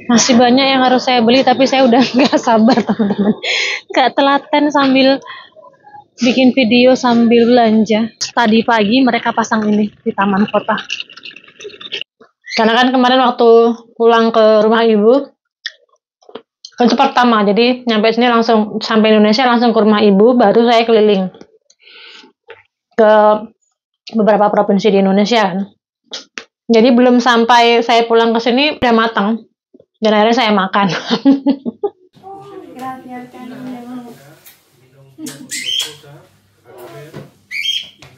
Masih banyak yang harus saya beli, tapi saya udah nggak sabar teman-teman. Nggak telaten sambil bikin video sambil belanja. Tadi pagi mereka pasang ini di taman kota. Karena kan kemarin waktu pulang ke rumah ibu, kan itu pertama, jadi nyampe sini langsung, sampai Indonesia langsung ke rumah ibu, baru saya keliling ke beberapa provinsi di Indonesia kan. Jadi belum sampai saya pulang ke sini udah matang, dan akhirnya saya makan.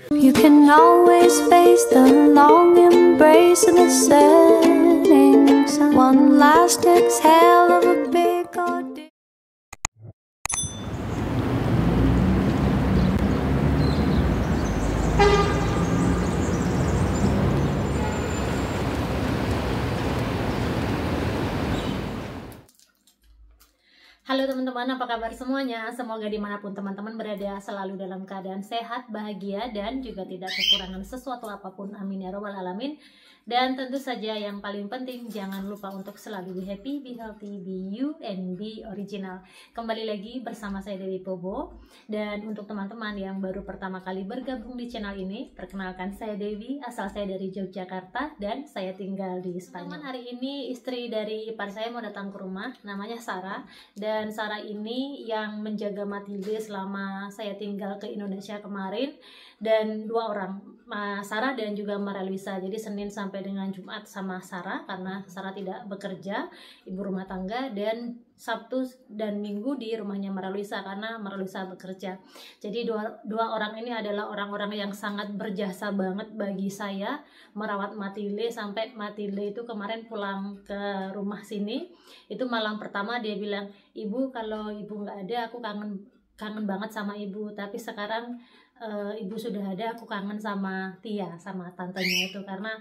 You can always face the long embrace of the setting sun. One last exhale of a big ordeal. Halo teman-teman, apa kabar semuanya? Semoga dimanapun teman-teman berada selalu dalam keadaan sehat, bahagia, dan juga tidak kekurangan sesuatu apapun. Amin ya robbal alamin. Dan tentu saja yang paling penting, jangan lupa untuk selalu be happy, be healthy, be you, and be original. Kembali lagi bersama saya Dewi Pobo. Dan untuk teman-teman yang baru pertama kali bergabung di channel ini, perkenalkan saya Dewi, asal saya dari Yogyakarta, dan saya tinggal di Spanyol. Hari ini istri dari ipar saya mau datang ke rumah, namanya Sarah. Dan Sarah ini yang menjaga Matilde selama saya tinggal ke Indonesia kemarin, dan dua orang, Sarah dan juga Mara Luisa. Jadi Senin sampai dengan Jumat sama Sarah, karena Sarah tidak bekerja, ibu rumah tangga, dan Sabtu dan Minggu di rumahnya Mara Luisa karena Mara Luisa bekerja. Jadi dua orang ini adalah orang-orang yang sangat berjasa banget bagi saya merawat Matilde sampai Matilde itu kemarin pulang ke rumah sini. Itu malam pertama dia bilang, "Ibu, kalau ibu nggak ada aku kangen banget sama ibu, tapi sekarang ibu sudah ada, aku kangen sama Tia, sama tantenya itu." Karena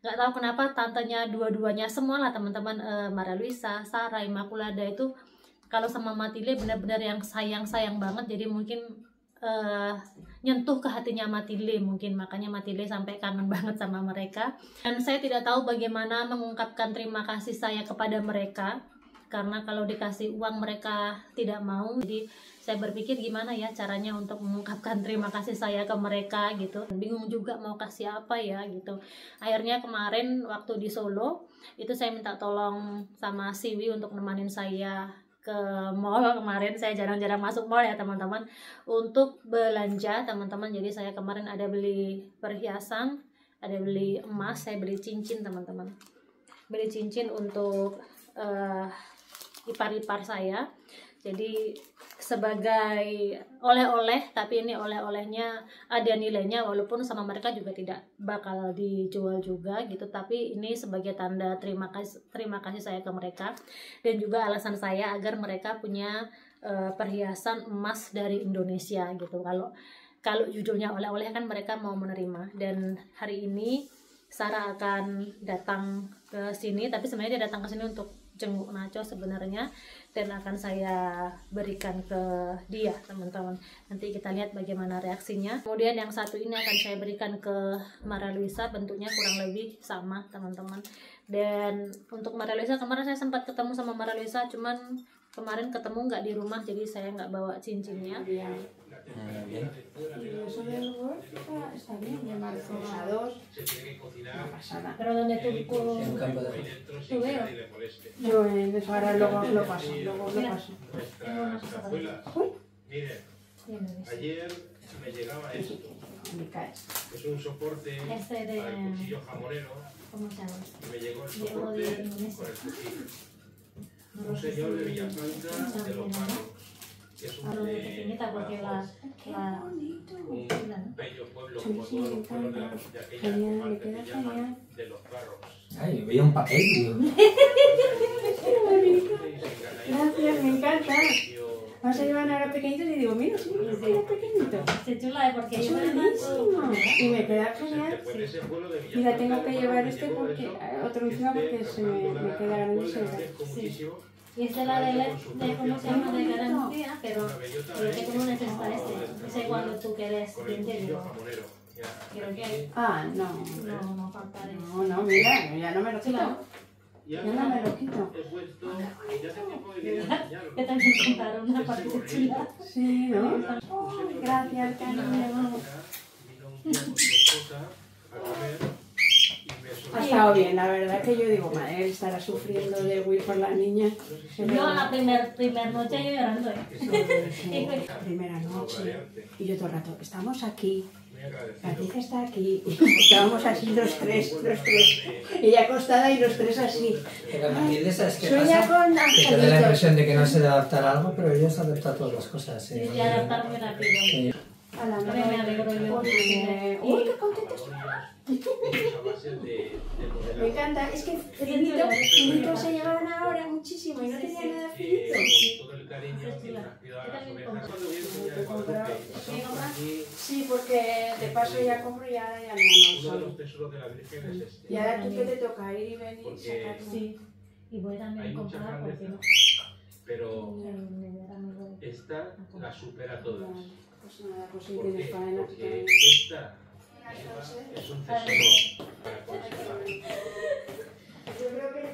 nggak tahu kenapa tantenya dua-duanya semua lah teman-teman, Mara Luisa, Sarah, Immaculada itu kalau sama Matilde benar-benar yang sayang-sayang banget. Jadi mungkin nyentuh ke hatinya Matilde, mungkin makanya Matilde sampai kangen banget sama mereka. Dan saya tidak tahu bagaimana mengungkapkan terima kasih saya kepada mereka, karena kalau dikasih uang mereka tidak mau. Jadi saya berpikir gimana ya caranya untuk mengungkapkan terima kasih saya ke mereka gitu. Bingung juga mau kasih apa ya gitu. Akhirnya kemarin waktu di Solo itu saya minta tolong sama Siwi untuk nemanin saya ke mall. Kemarin saya jarang-jarang masuk mall ya teman-teman, untuk belanja teman-teman. Jadi saya kemarin ada beli perhiasan, ada beli emas, saya beli cincin teman-teman. Beli cincin untuk ipar-ipar saya. Jadi sebagai oleh-oleh, tapi ini oleh-olehnya ada nilainya, walaupun sama mereka juga tidak bakal dijual juga gitu, tapi ini sebagai tanda terima kasih saya ke mereka, dan juga alasan saya agar mereka punya perhiasan emas dari Indonesia gitu. Kalau judulnya oleh-oleh kan mereka mau menerima. Dan hari ini Sarah akan datang ke sini, tapi sebenarnya dia datang ke sini untuk jenguk Nacho sebenarnya, dan akan saya berikan ke dia teman-teman. Nanti kita lihat bagaimana reaksinya. Kemudian yang satu ini akan saya berikan ke Mara Luisa, bentuknya kurang lebih sama teman-teman. Dan untuk Mara Luisa kemarin saya sempat ketemu sama Mara Luisa, cuman kemarin ketemu nggak di rumah, jadi saya nggak bawa cincinnya. Pero donde tú veo. Yo ahora luego lo paso. Mire, ayer me llegaba esto. Es un soporte para el cuchillo jamonero. ¿Cómo se llama? Y me llegó el soporte con el cuchillo. Un señor de Villafranca de los Barros. Es un bello pueblo, como todos los pueblos de aquella comarca que llaman de los Barros. Ay, veía un papel, tío. Gracias, me encanta. Vas a llevar ahora pequeñitos y digo, mira, sí, es pequeñito. Se chula porque Es yo chulísimo. Y me queda genial. Después de ese pueblo de Mira, Villafranca tengo de que los llevar Barros este me llegó porque eso. otro encima porque se me queda grande y se ve. Muchísimo. Y esta es la de ¿cómo se llama? De garantía, pero ¿qué como necesitas este? Ese cuando tú quedes Con el bien cuchillo digo. jamonero. Ya. Creo que Ah, no. no falta de eso. No, mira, ya no me lo quito. Y Ya no ahora me lo quito. he puesto, ya hace tiempo que quería enseñarlo. Que también contaron una parte chula. Sí, ¿no? Ay, Gracias, cariño. Vino un día con su esposa a comer y me Ha sorprendió. estado bien, la verdad que yo digo, madre, él estará sufriendo de Will por la niña. Yo la primer noche yo llorando. Primera noche. Y yo todo el rato, estamos aquí. Muy agradecido. Patricia está aquí. Estábamos así los tres. Ella acostada y los tres así. Pero Matilde, ¿sabes qué Sueña pasa? con Que te da la angelitos. impresión de que no se debe adaptar a algo, pero ella se adapta a todas las cosas. Sí, y adaptar muy rápido. A la Me alegro yo. Uy, qué contento estoy. A base de Me modelaje. encanta, es que Finito se llevaban ahora muchísimo y no tenía nada finito. Con todo el cariño y la cuidado a las ovejas. Cuando viene de Guadalupe, pasamos aquí, Sí, porque de paso ya compro y ahora ya no uno de solo. los tesoros de la Virgen es este. Y ahora tú que te toca ir y venir y Porque sacar. Sí. Y voy también hay a mucha comprar porque no. grandeza, pero Me darán algo. esta la supera a todas. Pues nada, pues sí ¿Por tienes qué? faena. Porque esta es un tesoro para conservar.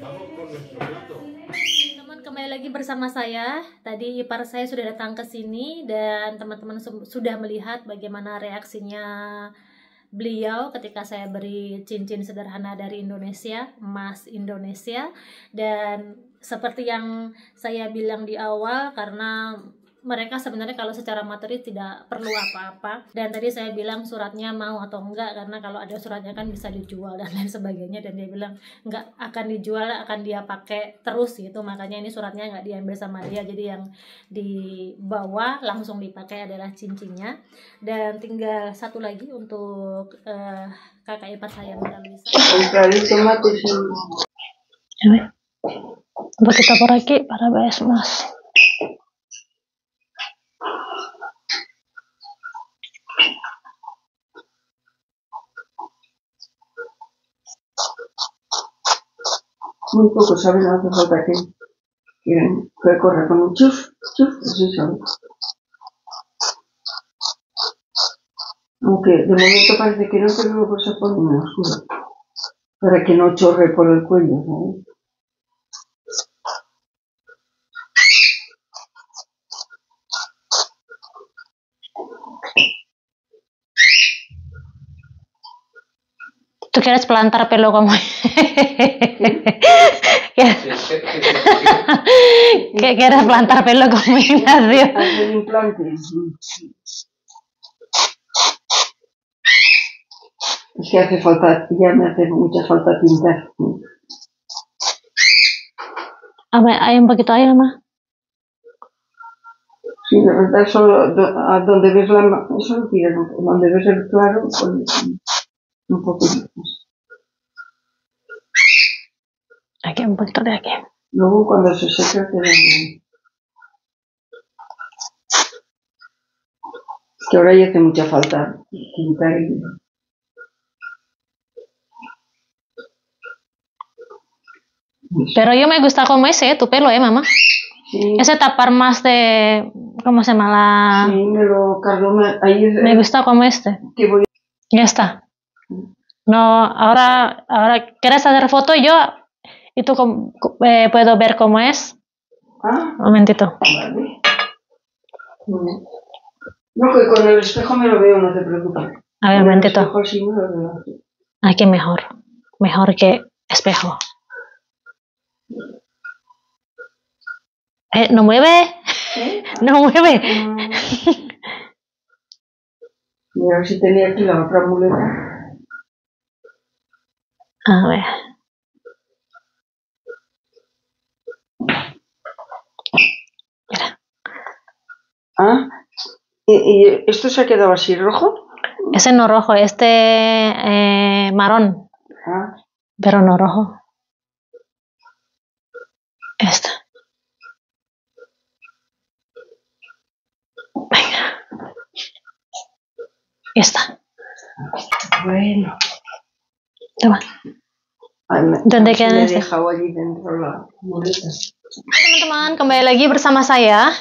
Vamos con nuestro plato. Teman-teman, kembali lagi bersama saya. Tadi ipar saya sudah datang ke sini dan teman-teman sudah melihat bagaimana reaksinya beliau ketika saya beri cincin sederhana dari Indonesia, emas Indonesia. Dan seperti yang saya bilang di awal, karena mereka sebenarnya kalau secara materi tidak perlu apa-apa, dan tadi saya bilang suratnya mau atau enggak, karena kalau ada suratnya kan bisa dijual dan lain sebagainya, dan dia bilang enggak akan dijual, akan dia pakai terus gitu, makanya ini suratnya enggak diambil sama dia, jadi yang dibawa langsung dipakai adalah cincinnya. Dan tinggal satu lagi untuk kakak ipar saya, Mbak Luisa. Un poquito por aquí para ver más. Muy poco saben, no hace falta que corra con un chuf, así saben. Aunque de momento parece que no, pero luego se pone una oscura. Para que no chorre por el cuello, ¿sabes? ¿Tú quieres plantar pelo como ¿Quieres plantar pelo como Ignacio? Hacer implantes. Es que hace falta, ya me hace mucha falta pintar. A ver, hay un poquito ahí nomás. Sí, la verdad, solo a donde ves eso lo tiras, donde ves el claro, pues, un poquito más. Aquí, un poquito de aquí. Luego cuando se seca queda bien. Que ahora ya hace mucha falta pintar y... Pero yo me gusta como ese, tu pelo, mamá. Sí, Ese tapar más de... ¿Cómo se llama? La... sí, me lo cargó ayer. Me gusta como este. Que voy Ya está. No, ahora ¿quieres hacer foto yo? Y tú puedo ver cómo es. Ah, Un momentito. vale. No, que con el espejo me lo veo, no te preocupes. A ver, un Con el momentito. espejo sí me lo veo. Aquí mejor. Mejor que espejo. ¿No mueve? ¿Eh? ¿No mueve? Mira, a ver si tenía aquí la otra muleta. A ver. Mira. Ah, ¿y esto se ha quedado así rojo? Ese no rojo, marrón. Ah, Pero no rojo. Este. Venga. Ya está. bueno. Toma. Ay, ¿Dónde me quedan he ese? dejado allí dentro la muleta. Hai teman-teman, kembali lagi bersama saya.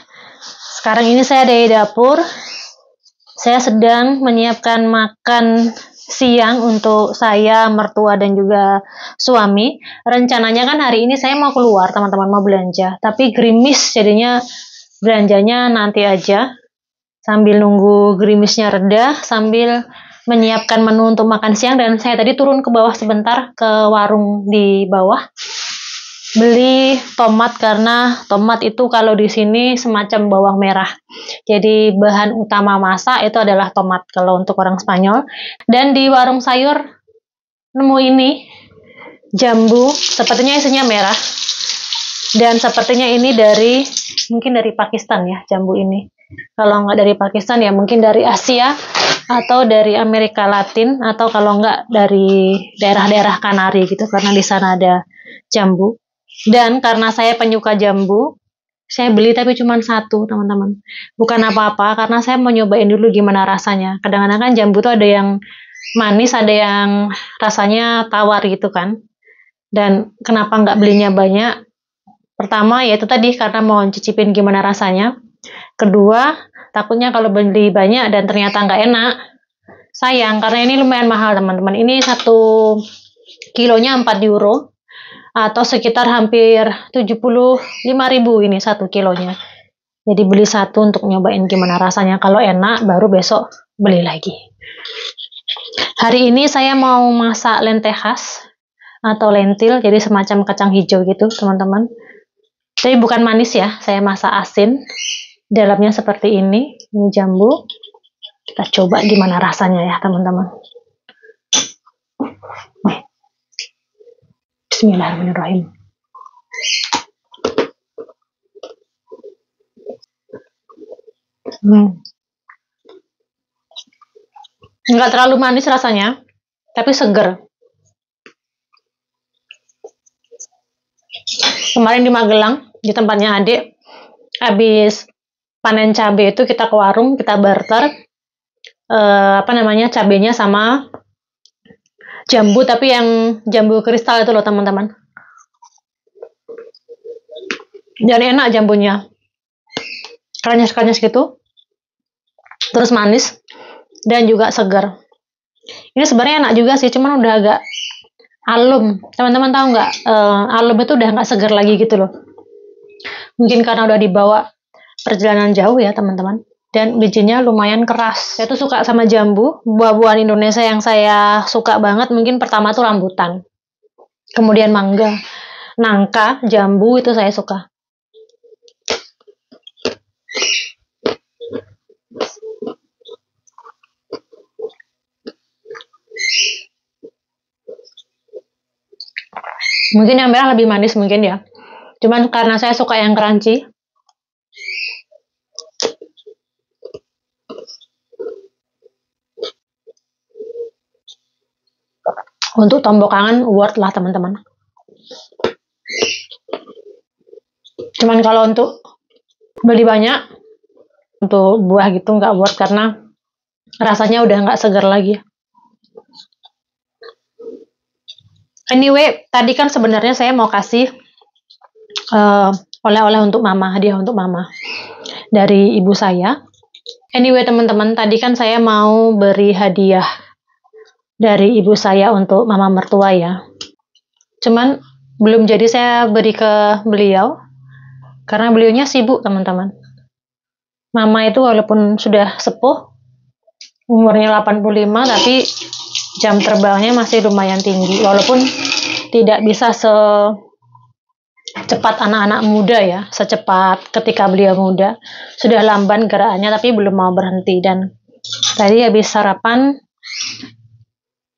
Sekarang ini saya ada di dapur. Saya sedang menyiapkan makan siang untuk saya, mertua, dan juga suami. Rencananya kan hari ini saya mau keluar, teman-teman, mau belanja. Tapi gerimis, jadinya belanjanya nanti aja. Sambil nunggu gerimisnya reda, sambil menyiapkan menu untuk makan siang. Dan saya tadi turun ke bawah sebentar, ke warung di bawah. Beli tomat, karena tomat itu kalau di sini semacam bawang merah. Jadi bahan utama masak itu adalah tomat kalau untuk orang Spanyol. Dan di warung sayur nemu ini jambu, sepertinya isinya merah. Dan sepertinya ini mungkin dari Pakistan ya, jambu ini. Kalau nggak dari Pakistan ya mungkin dari Asia atau dari Amerika Latin, atau kalau nggak dari daerah-daerah Kanari gitu, karena di sana ada jambu. Dan karena saya penyuka jambu, saya beli tapi cuma satu, teman-teman. Bukan apa-apa, karena saya mau nyobain dulu gimana rasanya. Kadang-kadang kan jambu tuh ada yang manis, ada yang rasanya tawar gitu kan. Dan kenapa nggak belinya banyak? Pertama, yaitu tadi karena mau cicipin gimana rasanya. Kedua, takutnya kalau beli banyak dan ternyata nggak enak, sayang, karena ini lumayan mahal, teman-teman. Ini 1 kilonya 4 euro. Atau sekitar hampir 75.000 ini 1 kilonya. Jadi beli satu untuk nyobain gimana rasanya. Kalau enak, baru besok beli lagi. Hari ini saya mau masak lentejas atau lentil, jadi semacam kacang hijau gitu, teman-teman. Tapi bukan manis ya, saya masak asin. Dalamnya seperti ini jambu. Kita coba gimana rasanya ya, teman-teman. Bismillahirrahmanirrahim. Nggak terlalu manis rasanya, tapi seger. Kemarin di Magelang, di tempatnya adik, habis panen cabai itu kita ke warung, kita barter cabenya sama jambu, tapi yang jambu kristal itu loh, teman-teman. Dan enak jambunya. Kranyas-kranyas gitu. Terus manis. Dan juga segar. Ini sebenarnya enak juga sih, cuman udah agak alum. Teman-teman tahu nggak? Alum itu udah nggak segar lagi gitu loh. Mungkin karena udah dibawa perjalanan jauh ya, teman-teman. Dan bijinya lumayan keras. Saya tuh suka sama jambu. Buah-buahan Indonesia yang saya suka banget mungkin pertama tuh rambutan. Kemudian mangga, nangka, jambu itu saya suka. Mungkin yang merah lebih manis mungkin ya. Cuman karena saya suka yang crunchy. Untuk tombok kangen worth lah, teman-teman. Cuman kalau untuk beli banyak, untuk buah gitu nggak worth karena rasanya udah nggak segar lagi. Anyway, tadi kan sebenarnya saya mau kasih oleh-oleh untuk mama, hadiah untuk mama dari ibu saya. Anyway, teman-teman, tadi kan saya mau beri hadiah dari ibu saya untuk mama mertua ya. Cuman belum jadi saya beri ke beliau karena beliaunya sibuk, teman-teman. Mama itu walaupun sudah sepuh, umurnya 85, tapi jam terbangnya masih lumayan tinggi. Walaupun tidak bisa secepat anak-anak muda ya, secepat ketika beliau muda. Sudah lamban gerakannya tapi belum mau berhenti. Dan tadi habis sarapan,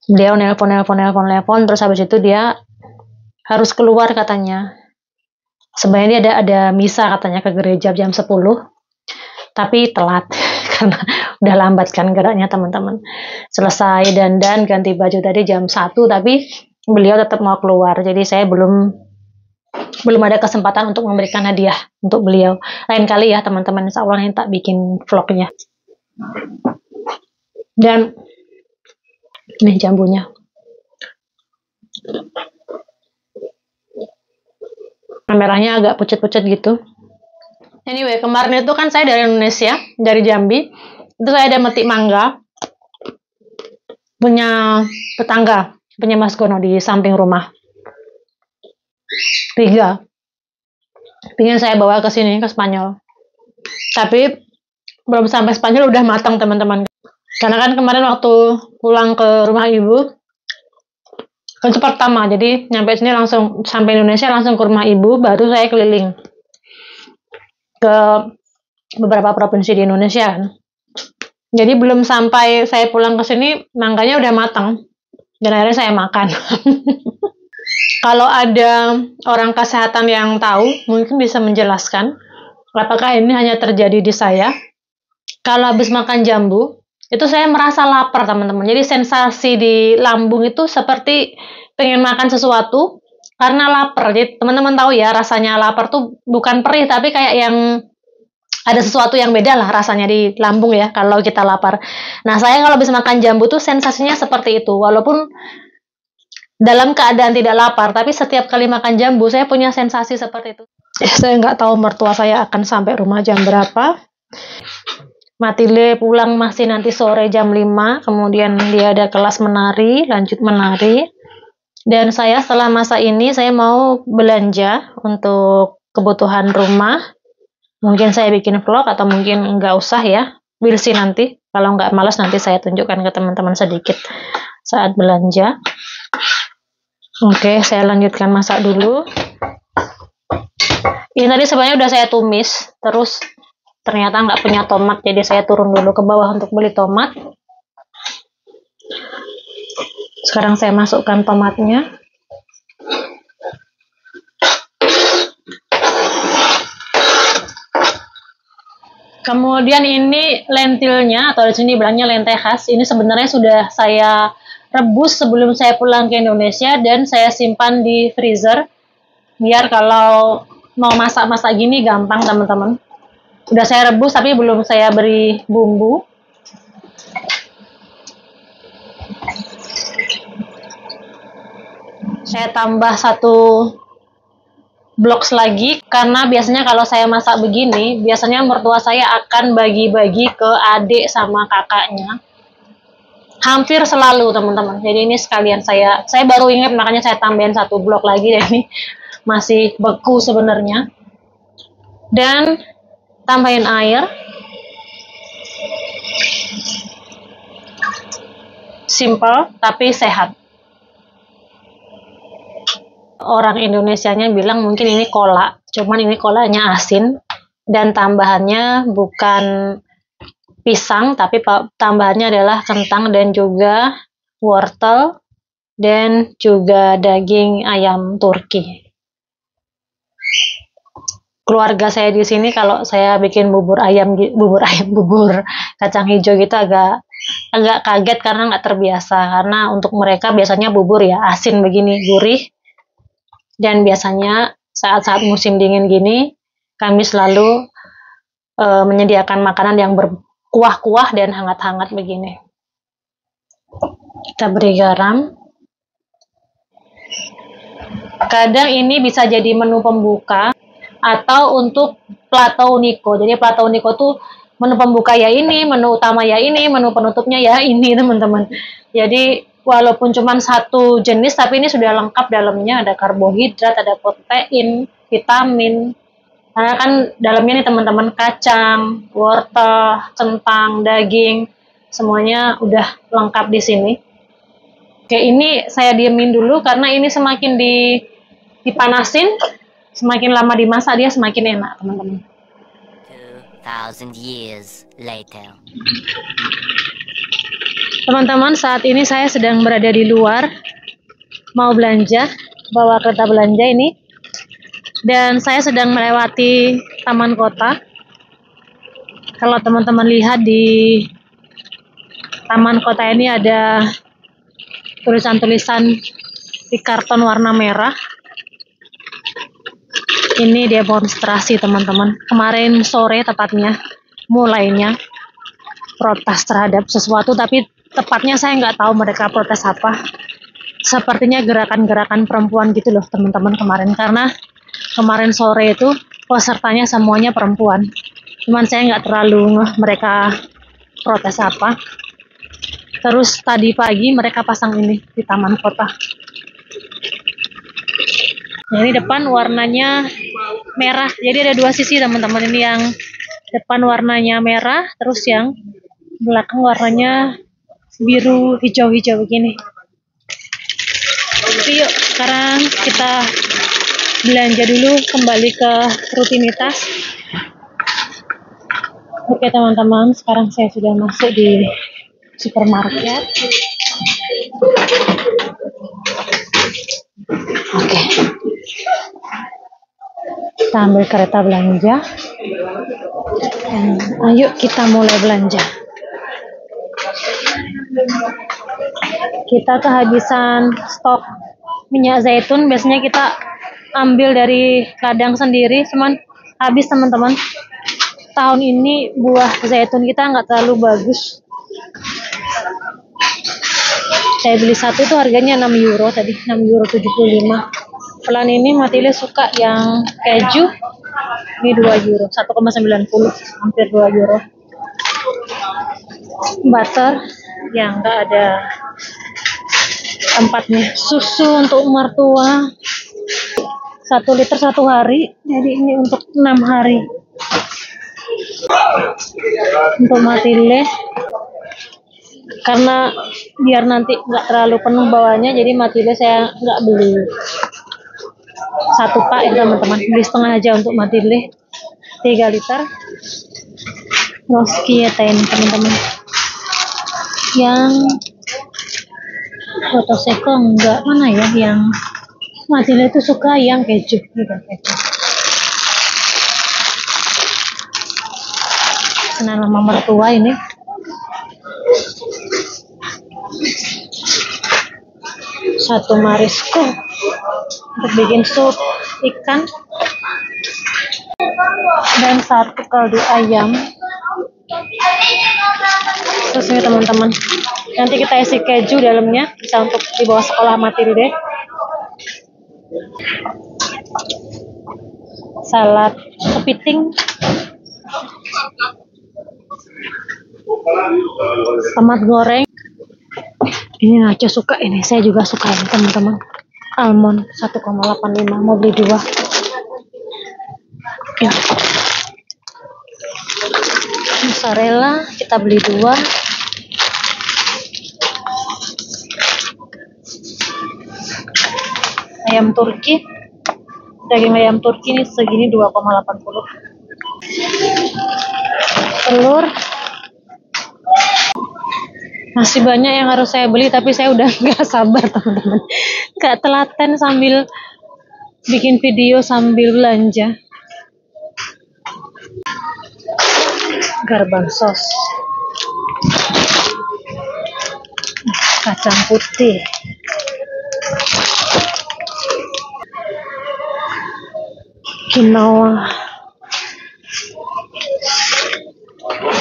beliau nelpon, terus habis itu dia harus keluar katanya. Sebenarnya dia ada misa katanya ke gereja jam 10, tapi telat karena udah lambat kan geraknya, teman-teman. Selesai dandan ganti baju tadi jam 1, tapi beliau tetap mau keluar. Jadi saya belum ada kesempatan untuk memberikan hadiah untuk beliau. Lain kali ya, teman-teman. Insya Allah nanti tak bikin vlognya. Dan ini jambunya. Merahnya agak pucat-pucat gitu. Anyway, kemarin itu kan saya dari Indonesia, dari Jambi. Itu saya ada metik mangga. punya tetangga, punya Mas Gono di samping rumah. 3. Pingin saya bawa ke sini, ke Spanyol. Tapi belum sampai Spanyol udah matang teman-teman. Karena kan kemarin waktu pulang ke rumah ibu, kan itu pertama, jadi nyampe sini langsung, sampai Indonesia langsung ke rumah ibu, baru saya keliling ke beberapa provinsi di Indonesia kan. Jadi belum sampai saya pulang ke sini, mangganya udah matang. Dan akhirnya saya makan. Kalau ada orang kesehatan yang tahu, mungkin bisa menjelaskan apakah ini hanya terjadi di saya. Kalau habis makan jambu, itu saya merasa lapar teman-teman. Jadi sensasi di lambung itu seperti pengen makan sesuatu karena lapar. Jadi teman-teman tahu ya, rasanya lapar tuh bukan perih, tapi kayak yang ada sesuatu yang beda lah rasanya di lambung ya kalau kita lapar. Nah, saya kalau habis makan jambu tuh sensasinya seperti itu. Walaupun dalam keadaan tidak lapar, tapi setiap kali makan jambu saya punya sensasi seperti itu. Saya nggak tahu mertua saya akan sampai rumah jam berapa. Matile pulang masih nanti sore jam 5, kemudian dia ada kelas menari, lanjut menari. Dan saya setelah masa ini saya mau belanja untuk kebutuhan rumah. Mungkin saya bikin vlog atau mungkin nggak usah ya. We'll see nanti. Kalau nggak malas nanti saya tunjukkan ke teman-teman sedikit saat belanja. Oke, saya lanjutkan masak dulu. Ini tadi sebenarnya udah saya tumis, terus ternyata nggak punya tomat, jadi saya turun dulu ke bawah untuk beli tomat. Sekarang saya masukkan tomatnya. Kemudian ini lentilnya, atau di sini bilangnya lentejas. Ini sebenarnya sudah saya rebus sebelum saya pulang ke Indonesia dan saya simpan di freezer biar kalau mau masak-masak gini gampang teman-teman. Udah saya rebus tapi belum saya beri bumbu. Saya tambah 1 blok lagi karena biasanya kalau saya masak begini, biasanya mertua saya akan bagi-bagi ke adik sama kakaknya. Hampir selalu teman-teman. Jadi ini sekalian saya baru ingat, makanya saya tambahin 1 blok lagi dan ini masih beku sebenarnya. Dan tambahin air. Simple tapi sehat. Orang Indonesianya bilang mungkin ini kolak, cuman ini kolaknya asin dan tambahannya bukan pisang, tapi tambahannya adalah kentang dan juga wortel dan juga daging ayam Turki. Keluarga saya di sini kalau saya bikin bubur kacang hijau gitu agak kaget karena nggak terbiasa, karena untuk mereka biasanya bubur ya asin begini, gurih. Dan biasanya saat-saat musim dingin gini kami selalu menyediakan makanan yang berkuah-kuah dan hangat-hangat begini. Kita beri garam. Kadang ini bisa jadi menu pembuka atau untuk platouniko. Jadi platouniko tuh menu pembuka ya ini, menu utama ya ini, menu penutupnya ya ini teman-teman. Jadi walaupun cuma 1 jenis, tapi ini sudah lengkap dalamnya, ada karbohidrat, ada protein, vitamin. Karena kan dalamnya nih teman-teman kacang, wortel, kentang, daging, semuanya udah lengkap di sini. Oke, ini saya diemin dulu karena ini semakin dipanasin, semakin lama dimasak dia semakin enak, teman-teman. 2,000 years later. Teman-teman, saat ini saya sedang berada di luar, mau belanja, bawa kereta belanja ini, dan saya sedang melewati taman kota. Kalau teman-teman lihat di taman kota ini ada tulisan-tulisan di karton warna merah. Ini demonstrasi teman-teman. Kemarin sore tepatnya mulainya protes terhadap sesuatu, tapi tepatnya saya nggak tahu mereka protes apa. Sepertinya gerakan-gerakan perempuan gitu loh teman-teman kemarin, karena kemarin sore itu pesertanya semuanya perempuan. Cuman saya nggak terlalu ngeh mereka protes apa. Terus tadi pagi mereka pasang ini di taman kota. Nah, ini depan warnanya merah. Jadi ada dua sisi teman-teman. Ini yang depan warnanya merah, terus yang belakang warnanya biru hijau-hijau begini. Oke, yuk sekarang kita belanja dulu, kembali ke rutinitas. Oke teman-teman, sekarang saya sudah masuk di supermarket. Oke, kita ambil kereta belanja dan ayo kita mulai belanja. Kita kehabisan stok minyak zaitun, biasanya kita ambil dari ladang sendiri, cuman habis teman-teman. Tahun ini buah zaitun kita nggak terlalu bagus. Saya beli satu itu harganya 6 euro tadi, 6,75 euro. Pelan ini Matilde suka yang keju, ini 2 euro, 1,90, hampir 2 euro. Butter yang nggak ada tempatnya. Susu untuk mertua 1 liter 1 hari, jadi ini untuk 6 hari. Untuk Matilde, karena biar nanti nggak terlalu penuh bawahnya, jadi Matilde saya nggak beli 1 pak ya teman-teman, beli setengah aja untuk Matilde 3 liter. Roskieta ini teman-teman, yang Otoseko enggak, mana ya yang Matilde itu suka yang keju gitu, keju. Senang sama mertua ini. Satu Marisco untuk bikin sup ikan dan 1 kaldu ayam. Terus ini teman-teman, nanti kita isi keju dalamnya, bisa untuk dibawa sekolah Matilde. Salad kepiting, tomat goreng. Ini Nacho suka ini, saya juga suka ini teman-teman. Almond 1,85, mau beli 2. Ya. Mozzarella kita beli 2. Ayam Turki, daging ayam Turki ini segini 2,80. Telur. Masih banyak yang harus saya beli, tapi saya udah nggak sabar teman-teman. Nggak telaten sambil bikin video sambil belanja. Garban sos, kacang putih, quinoa,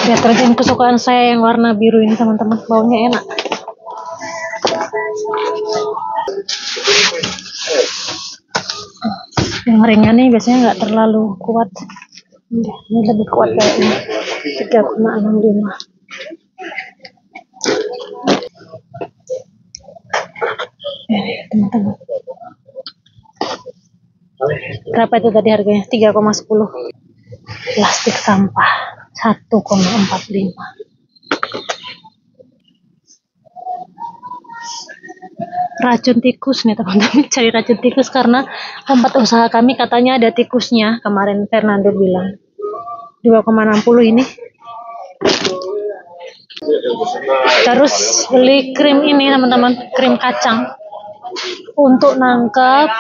deterjen kesukaan saya yang warna biru ini teman-teman, baunya enak. Yang ringan nih biasanya nggak terlalu kuat, ini lebih kuat kayak ini, 3,65. Teman-teman, berapa itu tadi harganya? 3,10. Plastik sampah 1,45. Racun tikus nih teman-teman, cari racun tikus karena tempat usaha kami katanya ada tikusnya, kemarin Fernando bilang. 2,60 ini. Terus beli krim ini teman-teman, krim kacang untuk nangkep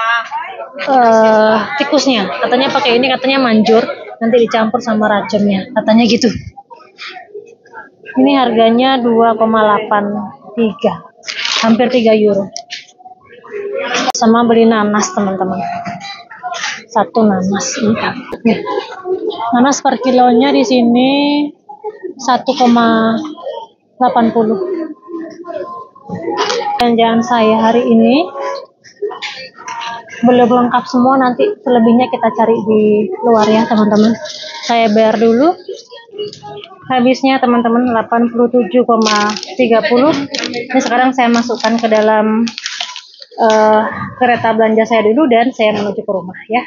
tikusnya, katanya pakai ini, katanya manjur, nanti dicampur sama racunnya, katanya gitu. Ini harganya 2,83, hampir 3 euro. Sama beli nanas teman-teman, 1 nanas ini. Nanas per kilonya di sini 1,80. Belanjaan saya hari ini belum lengkap semua, nanti selebihnya kita cari di luar ya teman-teman. Saya bayar dulu, Habisnya teman-teman 87,30. Ini sekarang saya masukkan ke dalam kereta belanja saya dulu dan saya menuju ke rumah ya.